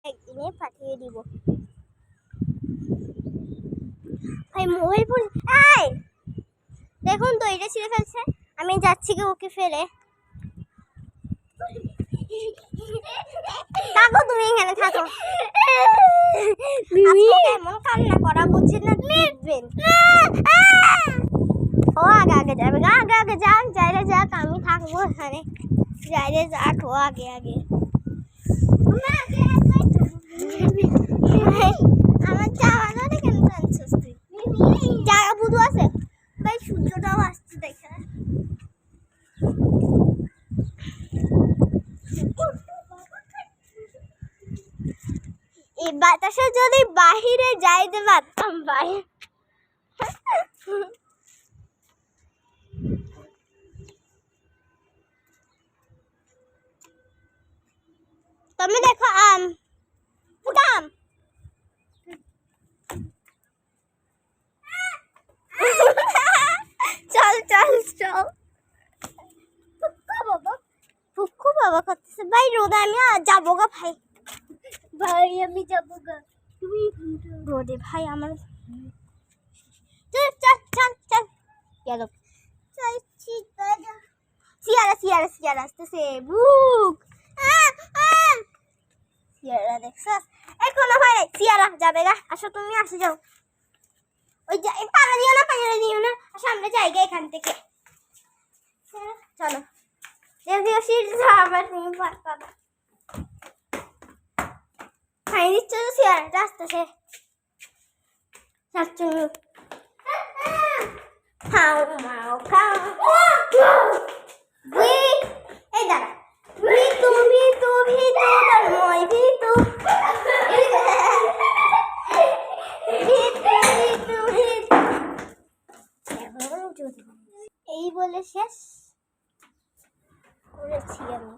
একদিনে পাঠিয়ে দিব। ভাই মোবাইল ফোন দেখুন তো এটা ছিঁড়ে ফেলছে। আমি যাচ্ছি কি ওকে ফেলে। থাকো তুমি এখানে থাকো। এমন কান্না করা বুঝছেন না দেখবেন। ও আগে আগে যাবে, আগে আগে যাক, যাইলে যাক, আমি থাকবো এখানে। যাইলে যাক, ও আগে আগে। আমার যাওয়া কেন জানছিস তুই? জায়গা বুধু আছে ভাই, সূর্যটাও আসছে দেখে। এই বাতাসে যদি বাহিরে যাইতে পারতাম ভাই। তুমি দেখো আম আম চল চল চল। ফুকু বাবা করতেছে ভাই রোদে। আমি যাবো গা ভাই, ভাই আমি যাবো গা। তুমি রোদে ভাই আমার। চল চল চল চল গেল। সিয়ারা সিয়ারা সিয়ারা আসতেছে বুক। সিয়ারা দেখছস? এখনো হয় নাই। সিয়ারা যাবে গা। আসো তুমি, আসে যাও। ওই পালা দিও না, পালা দিও না, সামনে জায়গা এখান থেকে। চলো দেখো সিঁড়ি আবার তুমি পাবা। খাই দিচ্ছ তো সিয়ারাটা আসতেছে। শাকচুনি খাও মাও খাও। এই দাঁড়া, ভিতু ভিতু ভিতু তন্ময় ভিতু ভিতু ভিতু ভিতু। এই বলে শেষ করেছি আমি।